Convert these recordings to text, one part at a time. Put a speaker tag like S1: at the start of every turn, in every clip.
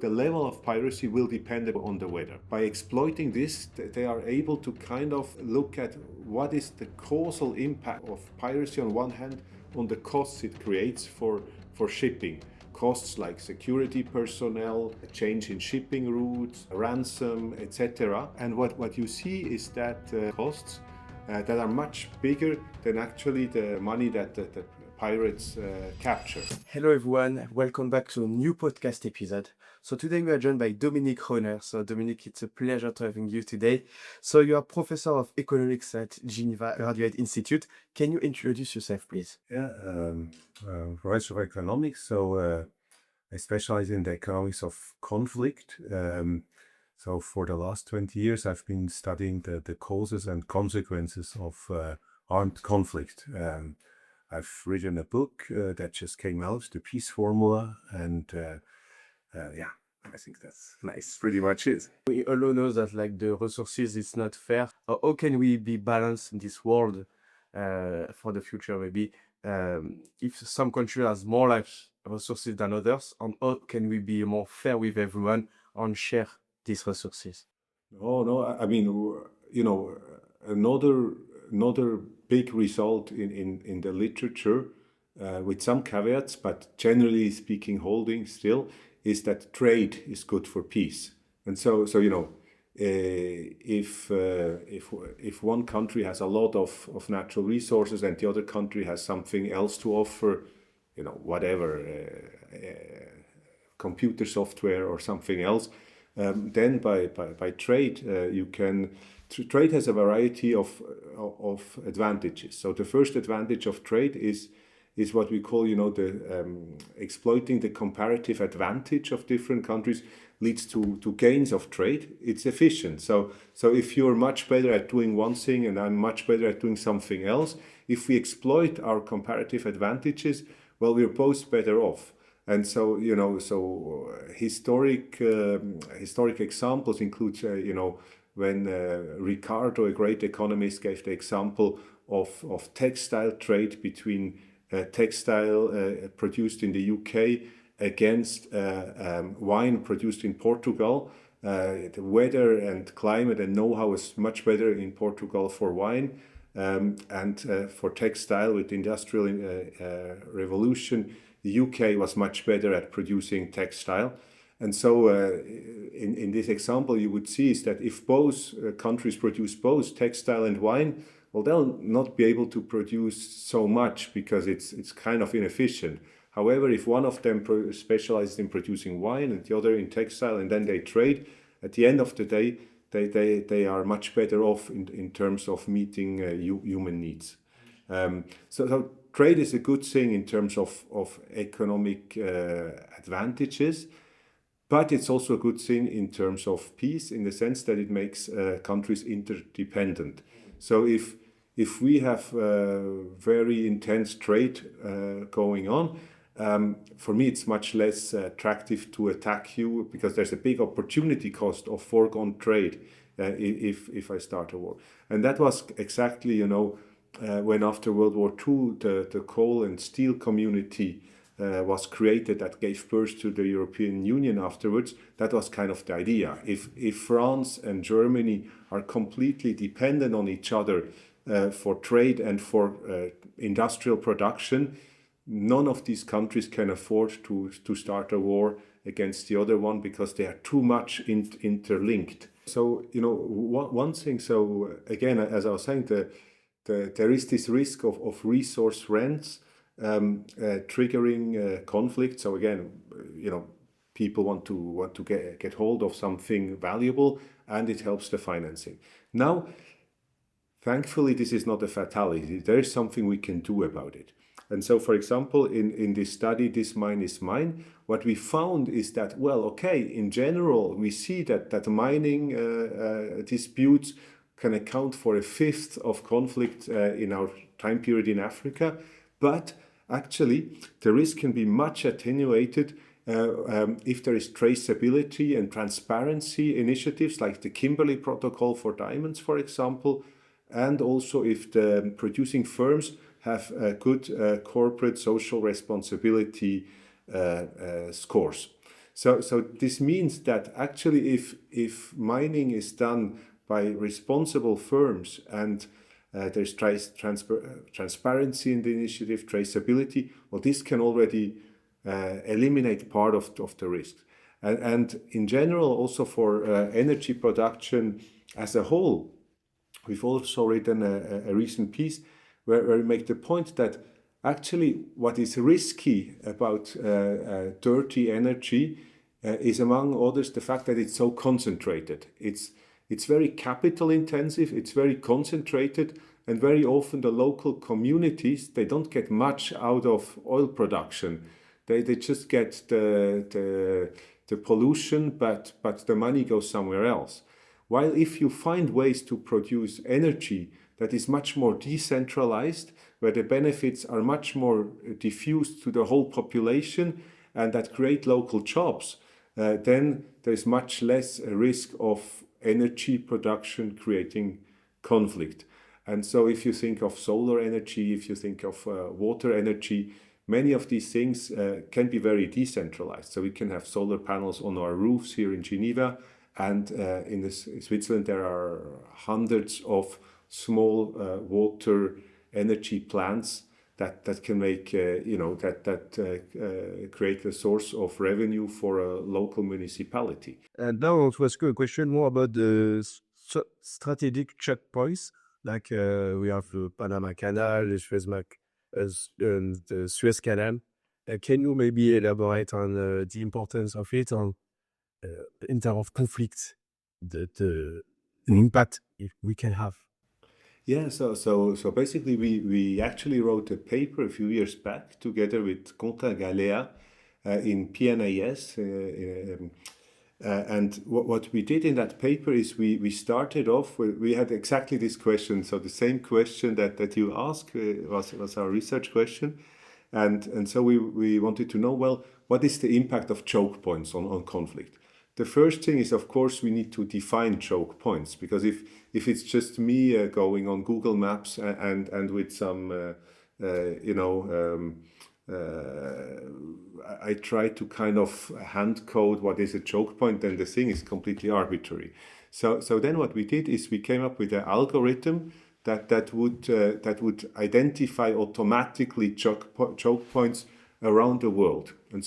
S1: The level of piracy will depend on the weather. By exploiting this, they are able to kind of look at what is the causal impact of piracy on one hand on the costs it creates for shipping. Costs like security personnel, a change in shipping routes, ransom, etc. And what you see is that costs that are much bigger than actually the money that the pirates capture.
S2: Hello everyone, welcome back to a new podcast episode. So today we are joined by Dominic Rohner. So Dominic, it's a pleasure to having you today. So you are professor of economics at Geneva Graduate Institute. Can you introduce yourself, please?
S3: Professor of economics. So I specialize in the economics of conflict. So for the last 20 years, I've been studying the causes and consequences of armed conflict. I've written a book that just came out, The Peace Formula, and I think that's nice. Pretty much it.
S2: We all know that the resources is not fair. How can we be balanced in this world for the future? Maybe if some country has more resources than others, and how can we be more fair with everyone and share these resources?
S1: No. I mean, another big result in the literature, with some caveats, but generally speaking, holding still, is that trade is good for peace. And so if one country has a lot of natural resources and the other country has something else to offer, whatever, computer software or something else, then by trade you can. Trade has a variety of advantages. So the first advantage of trade is what we call, exploiting the comparative advantage of different countries leads to gains of trade. It's efficient. So if you're much better at doing one thing and I'm much better at doing something else, if we exploit our comparative advantages, well, we're both better off. And so, historic examples include, when Ricardo, a great economist, gave the example of textile trade between textile produced in the UK against wine produced in Portugal. The weather and climate and know-how is much better in Portugal for wine, and for textile with the Industrial Revolution, the UK was much better at producing textile. And so in this example, you would see is that if both countries produce both textile and wine, well, they'll not be able to produce so much because it's kind of inefficient. However, if one of them specializes in producing wine and the other in textile, and then they trade, at the end of the day, they are much better off in terms of meeting human needs. So trade is a good thing in terms of economic advantages. But it's also a good thing in terms of peace, in the sense that it makes countries interdependent. So if we have very intense trade going on, for me it's much less attractive to attack you, because there's a big opportunity cost of foregone trade if I start a war. And that was exactly, when after World War II the coal and steel community was created, that gave birth to the European Union afterwards. That was kind of the idea. If France and Germany are completely dependent on each other for trade and for industrial production, none of these countries can afford to start a war against the other one, because they are too much interlinked. So, one thing, so again, as I was saying, there is this risk of resource rents triggering conflict. So again, people want to get hold of something valuable, and it helps the financing. Now, thankfully, this is not a fatality. There is something we can do about it. And so, for example, in this study, This Mine is Mine, what we found is that, in general, we see that mining disputes can account for a fifth of conflict in our time period in Africa, but actually, the risk can be much attenuated if there is traceability and transparency initiatives like the Kimberley Protocol for diamonds, for example, and also if the producing firms have good corporate social responsibility scores. So this means that actually if mining is done by responsible firms and there's transparency in the initiative, traceability, well, this can already eliminate part of the risks. And in general, also for energy production as a whole, we've also written a recent piece where we make the point that actually what is risky about dirty energy is, among others, the fact that it's so concentrated. It's very capital intensive, it's very concentrated, and very often the local communities, they don't get much out of oil production. They just get the pollution, but the money goes somewhere else. While if you find ways to produce energy that is much more decentralized, where the benefits are much more diffused to the whole population and that create local jobs, then there's much less risk of energy production creating conflict. And so if you think of solar energy, if you think of water energy, many of these things can be very decentralized. So we can have solar panels on our roofs here in Geneva, and in Switzerland there are hundreds of small water energy plants that can make create a source of revenue for a local municipality.
S2: And now I want to ask you a question more about the strategic checkpoints. Like we have the Panama Canal, the Suez Canal. Can you maybe elaborate on the importance of it in terms of conflict, the impact we can have?
S1: Yeah, so basically we actually wrote a paper a few years back together with Quentin Galea in PNAS. And what we did in that paper is we started off with, we had exactly this question. So the same question that you asked was our research question. And so we wanted to know, well, what is the impact of choke points on conflict? The first thing is, of course, we need to define choke points, because if it's just me going on Google Maps and with some, I try to kind of hand code what is a choke point, then the thing is completely arbitrary. So then what we did is we came up with an algorithm that would identify automatically choke points around the world. And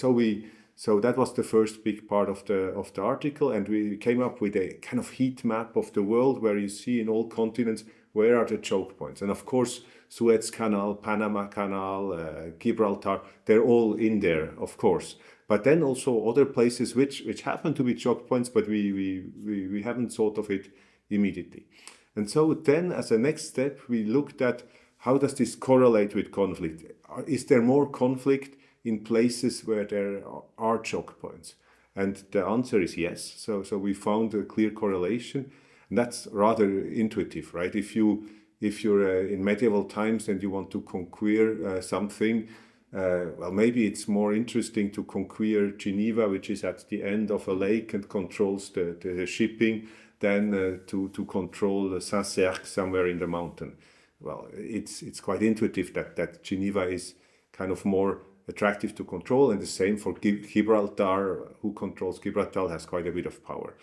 S1: so that was the first big part of the article, and we came up with a kind of heat map of the world where you see in all continents where are the choke points. And of course, Suez Canal, Panama Canal, Gibraltar, they're all in there, of course. But then also other places which happen to be choke points, but we haven't thought of it immediately. And so then as a next step, we looked at how does this correlate with conflict? Is there more conflict in places where there are choke points? And the answer is yes. So we found a clear correlation, and that's rather intuitive, right? If you're in medieval times and you want to conquer something, well, maybe it's more interesting to conquer Geneva, which is at the end of a lake and controls the shipping, than to control Saint-Cergue somewhere in the mountain. Well, it's quite intuitive that Geneva is kind of more attractive to control, and the same for Gibraltar. Who controls Gibraltar has quite a bit of power.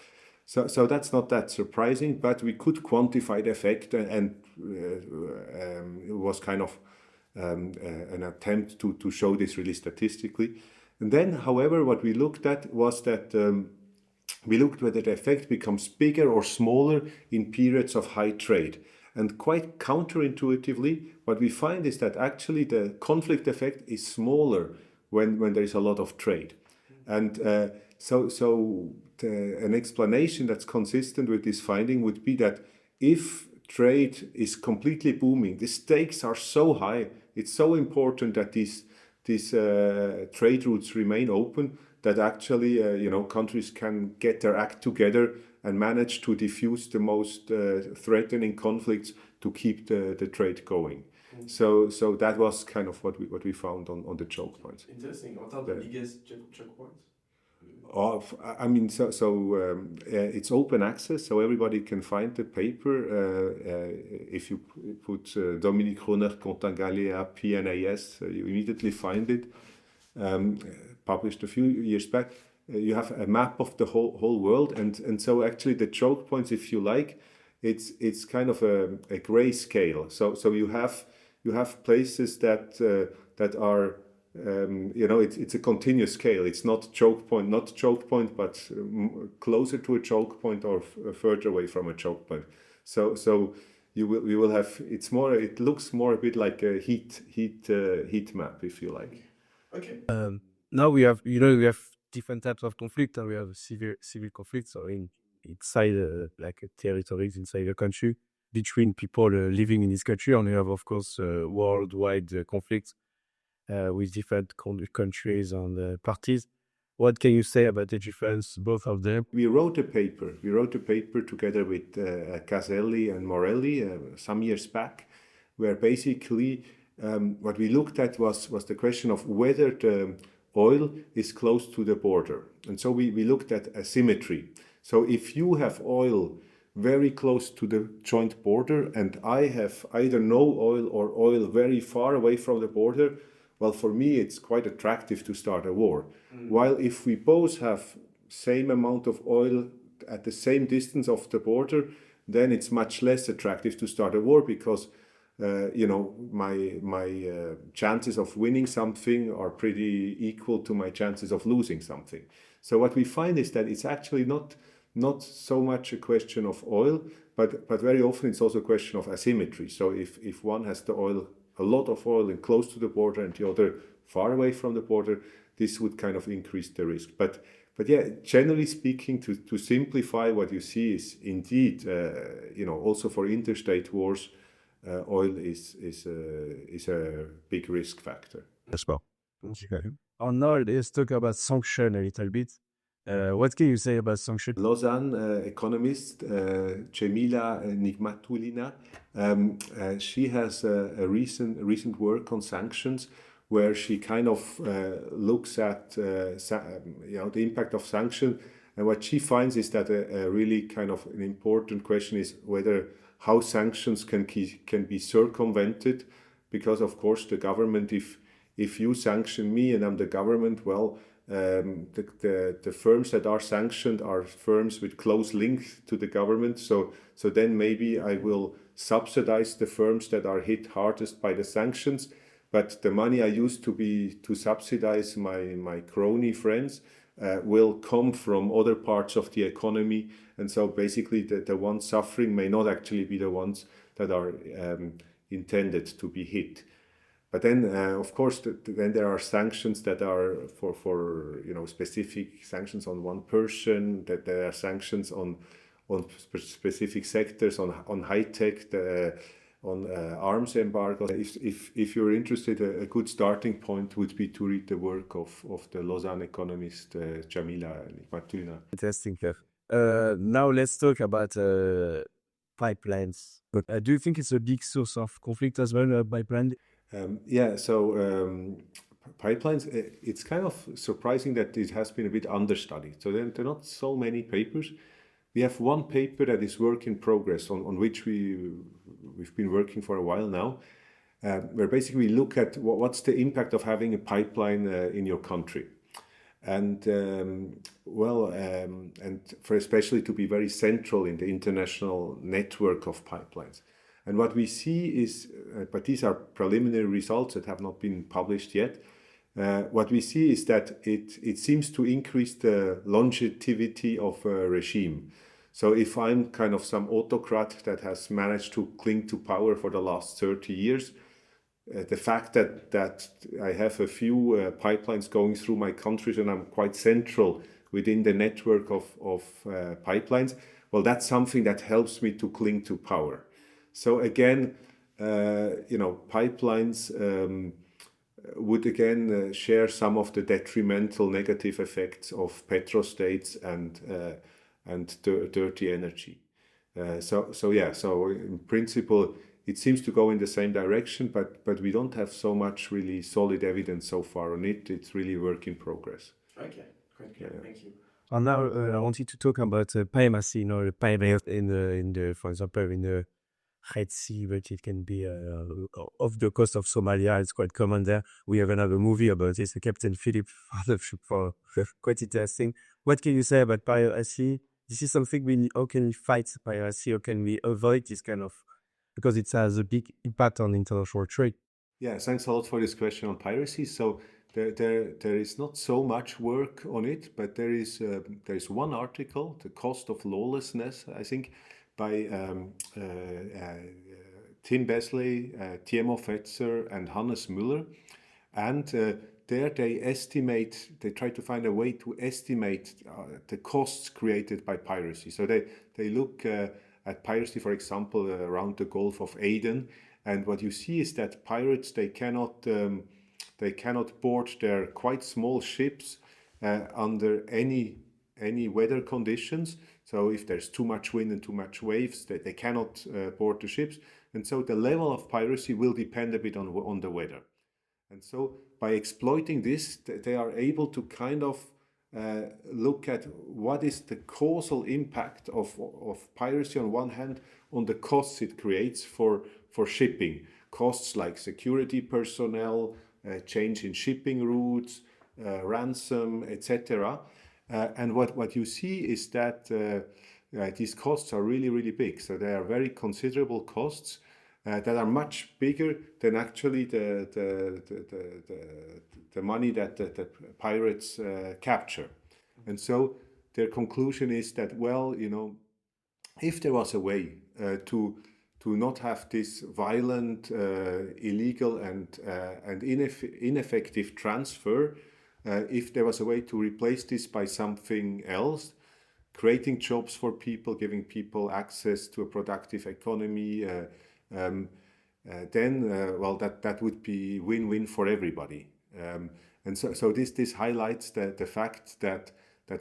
S1: So that's not that surprising, but we could quantify the effect, and it was kind of an attempt to show this really statistically. And then, however, what we looked at was that we looked whether the effect becomes bigger or smaller in periods of high trade. And quite counterintuitively, what we find is that actually the conflict effect is smaller when there is a lot of trade. And an explanation that's consistent with this finding would be that if trade is completely booming, the stakes are so high, it's so important that these trade routes remain open, that actually countries can get their act together and manage to diffuse the most threatening conflicts to keep the trade going. So that was kind of what we found on the choke points.
S2: Interesting. What are the biggest choke points?
S1: I mean, it's open access, so everybody can find the paper. If you put Dominic Rohner, Quentin Galea, PNAS, you immediately find it. Published a few years back. you have a map of the whole world, and so actually the choke points, if you like, it's kind of a gray scale. So you have places that are it's a continuous scale. It's not choke point, but closer to a choke point or further away from a choke point. So you will have, it looks more a bit like a heat map, if you like.
S2: Okay. Now we have different types of conflict, and we have civil conflicts, or inside territories inside the country between people living in this country, and we have, of course, worldwide conflicts with different countries and parties. What can you say about the difference, both of them?
S1: We wrote a paper together with Caselli and Morelli some years back, where basically what we looked at was the question of whether the oil is close to the border. And so we looked at asymmetry. So if you have oil very close to the joint border and I have either no oil or oil very far away from the border, well, for me, it's quite attractive to start a war. While if we both have same amount of oil at the same distance of the border, then it's much less attractive to start a war because my chances of winning something are pretty equal to my chances of losing something. So what we find is that it's actually not so much a question of oil, but very often it's also a question of asymmetry. So if one has a lot of oil and close to the border and the other far away from the border, this would kind of increase the risk. But yeah, generally speaking, to simplify, what you see is indeed, also for interstate wars, oil is a big risk factor.
S2: As well. Okay. Now let's talk about sanction a little bit. What can you say about sanction?
S1: Lausanne economist Cemila Nigmatulina, she has a recent work on sanctions, where she kind of looks at the impact of sanction, and what she finds is that a really kind of an important question is how sanctions can be circumvented, because of course the government, if you sanction me and I'm the government, well, the firms that are sanctioned are firms with close link to the government. So then maybe I will subsidize the firms that are hit hardest by the sanctions, but the money I used to subsidize my crony friends will come from other parts of the economy, and so basically the ones suffering may not actually be the ones that are intended to be hit. But then, of course, then there are sanctions that are for specific sanctions on one person. That there are sanctions on specific sectors, on high tech, on arms embargo. If you're interested, a good starting point would be to read the work of the Lausanne economist Cemila Nigmatulina.
S2: Interesting. Now let's talk about pipelines. Do you think it's a big source of conflict as well, pipeline?
S1: Pipelines, it's kind of surprising that it has been a bit understudied. So there are not so many papers. We have one paper that is work in progress on which we've been working for a while now, where basically we look at what's the impact of having a pipeline in your country. And and for especially to be very central in the international network of pipelines. And what we see is, but these are preliminary results that have not been published yet. What we see is that it seems to increase the longevity of a regime. So if I'm kind of some autocrat that has managed to cling to power for the last 30 years, the fact that I have a few pipelines going through my country and I'm quite central within the network of pipelines, well, that's something that helps me to cling to power. So again, pipelines would again share some of the detrimental negative effects of petrostates and dirty energy. So in principle, it seems to go in the same direction, but we don't have so much really solid evidence so far on it. It's really a work in progress.
S2: Okay, great. Yeah. Thank you. And now I wanted to talk about piracy. The piracy for example, in the
S4: Red Sea, but it can be off the coast of Somalia. It's quite common there. We have another movie about this, the Captain Philip partnership, for quite interesting. What can you say about piracy? This is something how can we fight piracy? How can we avoid this kind of, because it has a big impact on international trade?
S1: Yeah, thanks a lot for this question on piracy. So there is not so much work on it, but there is one article, The Cost of Lawlessness, I think, by Tim Besley, Timo Fetzer, and Hannes Müller. And there they try to find a way to estimate the costs created by piracy. So they look at piracy, for example, around the Gulf of Aden. And what you see is that pirates, they cannot board their quite small ships under any weather conditions. So if there's too much wind and too much waves, they cannot board the ships. And so the level of piracy will depend a bit on the weather. And so by exploiting this, they are able to kind of look at what is the causal impact of piracy on one hand on the costs it creates for shipping. Costs like security personnel, change in shipping routes, ransom, etc. And what you see is that these costs are really, really big. So they are very considerable costs that are much bigger than actually the money that the pirates capture. And so their conclusion is that, well, if there was a way to not have this violent, illegal and ineffective transfer, if there was a way to replace this by something else, creating jobs for people, giving people access to a productive economy, then that would be win-win for everybody. And so this highlights the fact that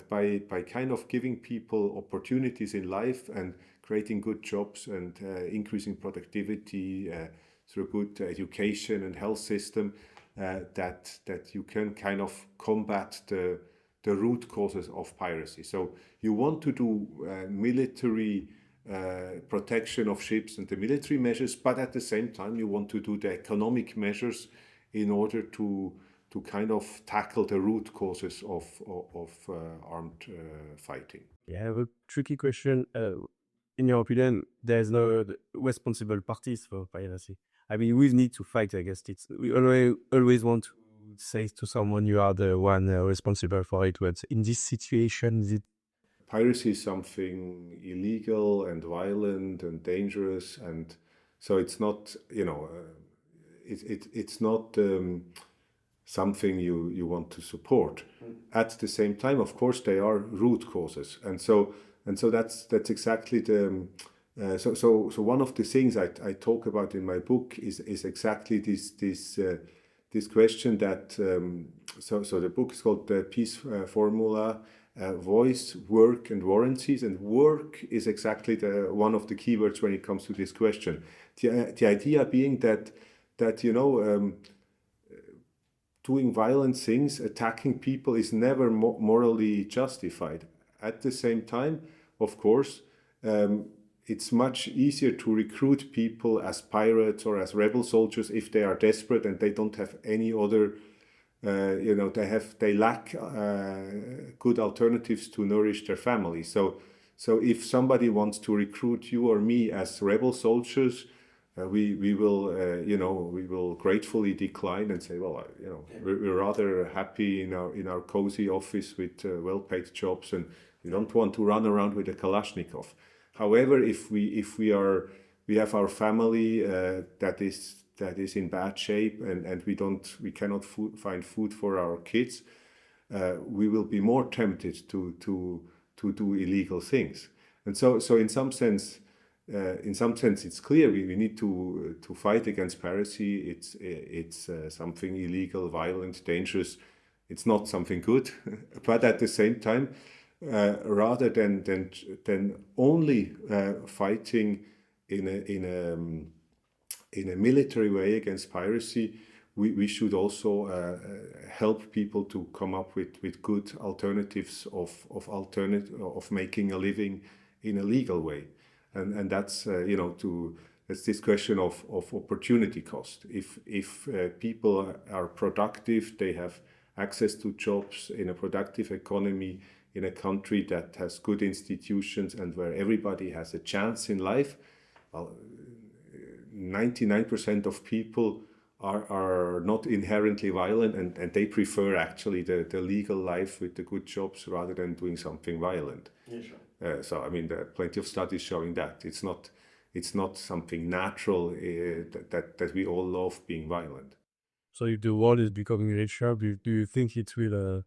S1: by kind of giving people opportunities in life and creating good jobs and increasing productivity through good education and health system, that you can kind of combat the root causes of piracy. So you want to do military protection of ships and the military measures, but at the same time you want to do the economic measures in order to kind of tackle the root causes of armed fighting.
S4: Yeah, I have a tricky question. In your opinion, there's no responsible parties for piracy. I mean, we need to fight against it. We always want to say to someone, you are the one responsible for it. But in this situation, is it?
S1: Piracy is something illegal and violent and dangerous, and so it's not, it's not something you want to support. At the same time, of course, they are root causes, and so that's exactly the. So one of the things I talk about in my book is exactly this question that. So the book is called the Peace Formula. Voice, work, and warranties, and work is exactly one of the keywords when it comes to this question. The idea being that doing violent things, attacking people, is never morally justified. At the same time, of course, it's much easier to recruit people as pirates or as rebel soldiers if they are desperate and they don't have any other. They lack good alternatives to nourish their family. So if somebody wants to recruit you or me as rebel soldiers, we will gratefully decline and say, well, we're rather happy in our cozy office with well-paid jobs, and we don't want to run around with a Kalashnikov. However, if we have our family that is in bad shape, and we cannot find food for our kids, we will be more tempted to do illegal things. And so in some sense it's clear we need to fight against piracy. It's something illegal, violent, dangerous. It's not something good. But at the same time, rather than only fighting in a military way against piracy, we should also help people to come up with good alternatives of making a living in a legal way, and that's to It's this question of opportunity cost. If people are productive, they have access to jobs in a productive economy in a country that has good institutions and where everybody has a chance in life, well, 99% of people are not inherently violent, and they prefer actually the legal life with the good jobs rather than doing something violent.
S2: Yeah, sure.
S1: So I mean, there are plenty of studies showing that it's not something natural that we all love being violent.
S4: So if the world is becoming richer, do you think it will,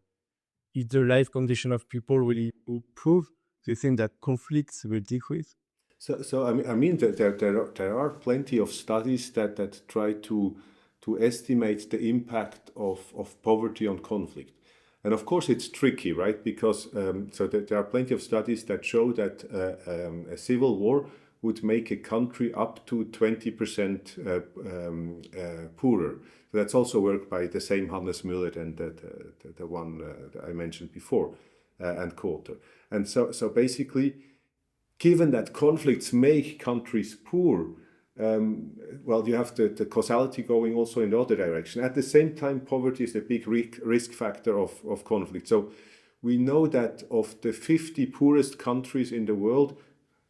S4: if the life condition of people will improve, do you think that conflicts will decrease?
S1: So I mean that there are plenty of studies that try to estimate the impact of poverty on conflict. And of course it's tricky, right? Because there are plenty of studies that show that a civil war would make a country up to 20% poorer. So that's also work by the same Hannes Müller and the one that I mentioned before, and Coulter. And so basically, given that conflicts make countries poor, well, you have the causality going also in the other direction. At the same time, poverty is a big risk factor of conflict. So we know that of the 50 poorest countries in the world,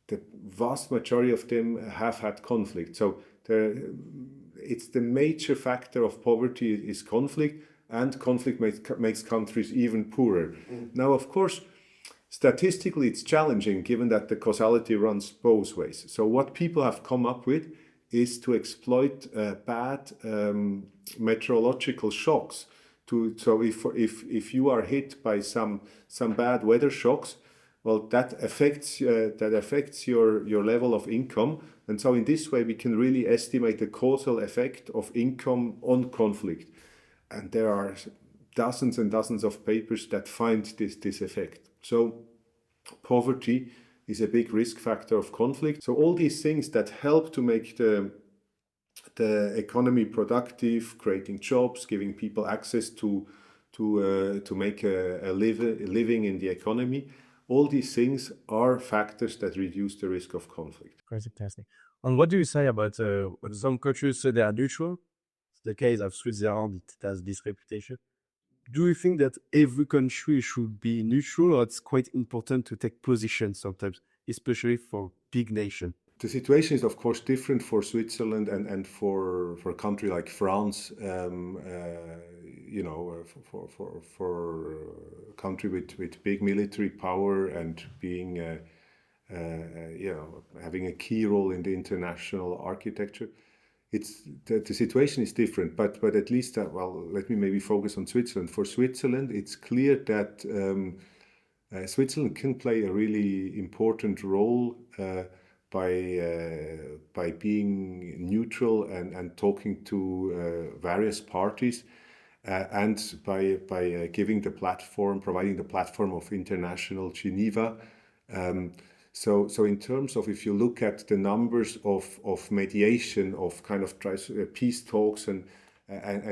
S1: the vast majority of them have had conflict. So it's the major factor of poverty is conflict, and conflict makes countries even poorer. Now, of course, statistically, it's challenging given that the causality runs both ways. So what people have come up with is to exploit bad meteorological shocks. So if you are hit by some bad weather shocks, well, that affects your level of income. And so in this way, we can really estimate the causal effect of income on conflict. And there are dozens and dozens of papers that find this effect. So poverty is a big risk factor of conflict. So all these things that help to make the economy productive, creating jobs, giving people access to make a living in the economy, all these things are factors that reduce the risk of conflict.
S4: Quite fantastic. And what do you say about when some countries say they are neutral? It's the case of Switzerland, it has this reputation. Do you think that every country should be neutral, or it's quite important to take position sometimes, especially for big nations?
S1: The situation is, of course, different for Switzerland and for a country like France. For a country with big military power and being, having a key role in the international architecture. The situation is different, but at least, let me maybe focus on Switzerland. For Switzerland, it's clear that Switzerland can play a really important role by being neutral and talking to various parties, and by giving the platform, providing the platform of international Geneva. So in terms of, if you look at the numbers of mediation, of kind of peace talks and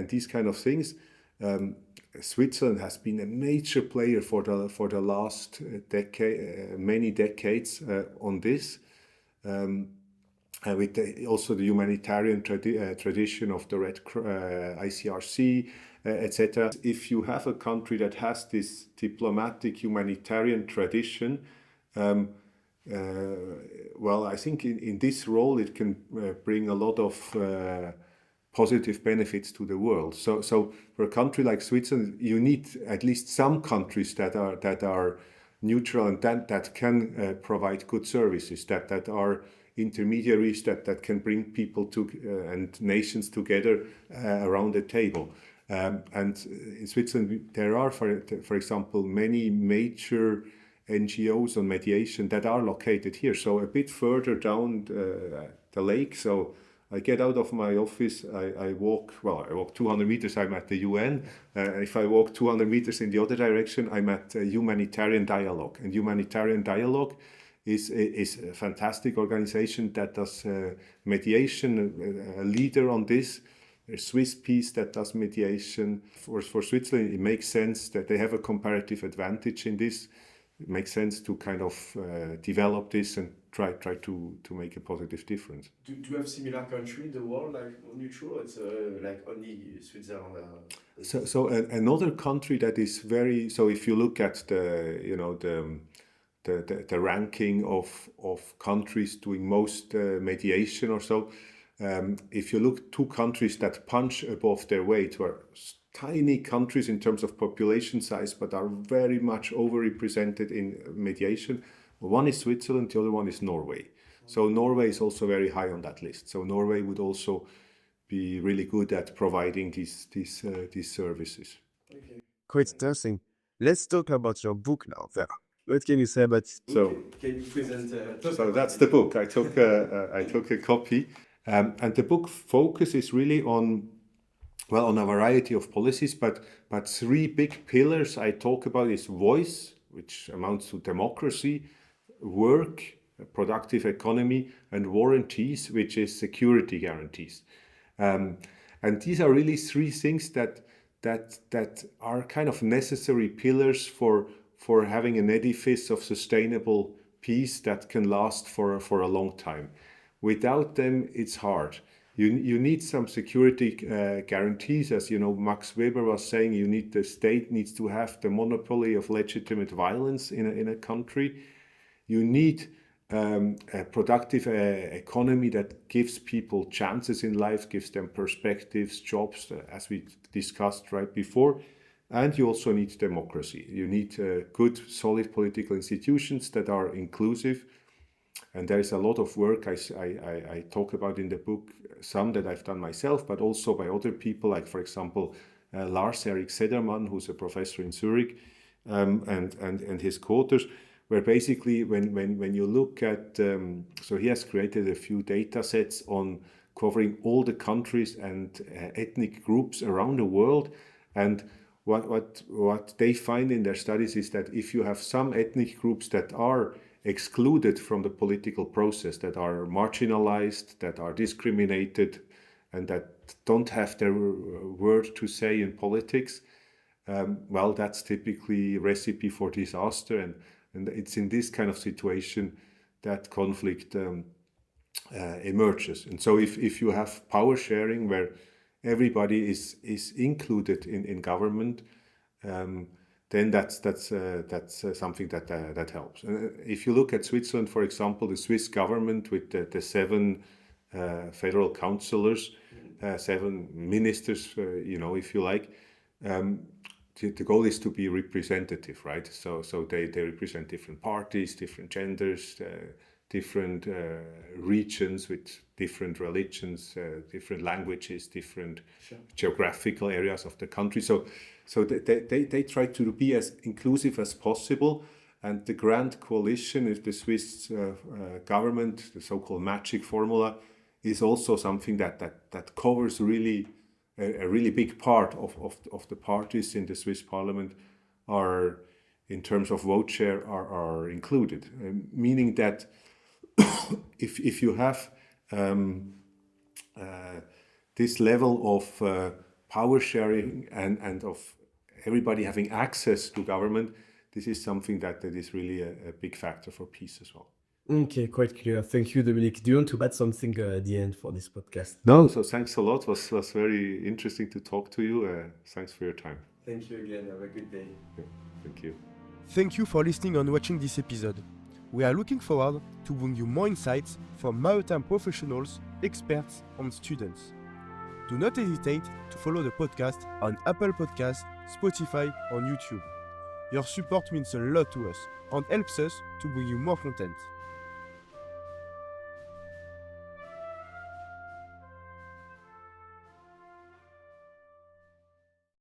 S1: these kind of things, Switzerland has been a major player for the last many decades on this, with also the humanitarian tradition of the ICRC, etc. If you have a country that has this diplomatic humanitarian tradition, I think in this role it can bring a lot of positive benefits to the world. So for a country like Switzerland, you need at least some countries that are neutral and that can provide good services, that are intermediaries that can bring people and nations together around the table. And in Switzerland, there are, for example, many major NGOs on mediation that are located here. So a bit further down the lake. So I get out of my office, I walk 200 meters, I'm at the UN. If I walk 200 meters in the other direction, I'm at Humanitarian Dialogue. And Humanitarian Dialogue is a fantastic organization that does mediation, a leader on this. There's Swiss Peace that does mediation. For Switzerland, it makes sense that they have a comparative advantage in this. it makes sense to kind of develop this and try to make a positive difference.
S2: Do you have similar country in the world like neutral? It's like only Switzerland.
S1: So another country that is very, so if you look at the ranking of countries doing most mediation or so, if you look, two countries that punch above their weight were tiny countries in terms of population size, but are very much overrepresented in mediation. One is Switzerland, the other one is Norway. So Norway is also very high on that list. So Norway would also be really good at providing these services.
S2: Okay.
S4: Quite interesting. Let's talk about your book now. What can you say about it?
S1: So
S2: can you present?
S1: So that's the book. I took a copy, and the book focuses really on a variety of policies, but three big pillars I talk about is voice, which amounts to democracy, work, a productive economy, and warranties, which is security guarantees. And these are really three things that are kind of necessary pillars for having an edifice of sustainable peace that can last for a long time. Without them, it's hard. You need some security guarantees, as you know. Max Weber was saying, the state needs to have the monopoly of legitimate violence in a country. You need a productive economy that gives people chances in life, gives them perspectives, jobs, as we discussed right before. And you also need democracy. You need good, solid political institutions that are inclusive. And there is a lot of work I talk about in the book, some that I've done myself, but also by other people, like, for example, Lars-Erik Sederman, who's a professor in Zurich, and his co-authors, where basically when you look at, so he has created a few data sets on covering all the countries and ethnic groups around the world. And what they find in their studies is that if you have some ethnic groups that are excluded from the political process, that are marginalized, that are discriminated, and that don't have their word to say in politics, well, that's typically a recipe for disaster. And it's in this kind of situation that conflict emerges. And so if you have power sharing where everybody is included in government, then that's something that helps. If you look at Switzerland, for example, the Swiss government with the 7 federal councillors, 7 ministers, if you like, the goal is to be representative, right? So they represent different parties, different genders, different regions with different religions, different languages, different geographical areas of the country. So they try to be as inclusive as possible. And the Grand Coalition is the Swiss government, the so-called magic formula, is also something that covers really a really big part of the parties in the Swiss parliament are, in terms of vote share, are included, meaning that if you have this level of power sharing and of everybody having access to government, this is something that is really a big factor for peace as well.
S4: Okay, quite clear. Thank you, Dominic. Do you want to add something at the end for this podcast?
S1: No, so thanks a lot. It was very interesting to talk to you. Thanks for your time.
S2: Thank you again. Have a good day.
S1: Yeah, thank you.
S5: Thank you for listening and watching this episode. We are looking forward to bring you more insights from maritime professionals, experts, and students. Do not hesitate to follow the podcast on Apple Podcasts, Spotify, or YouTube. Your support means a lot to us and helps us to bring you more content.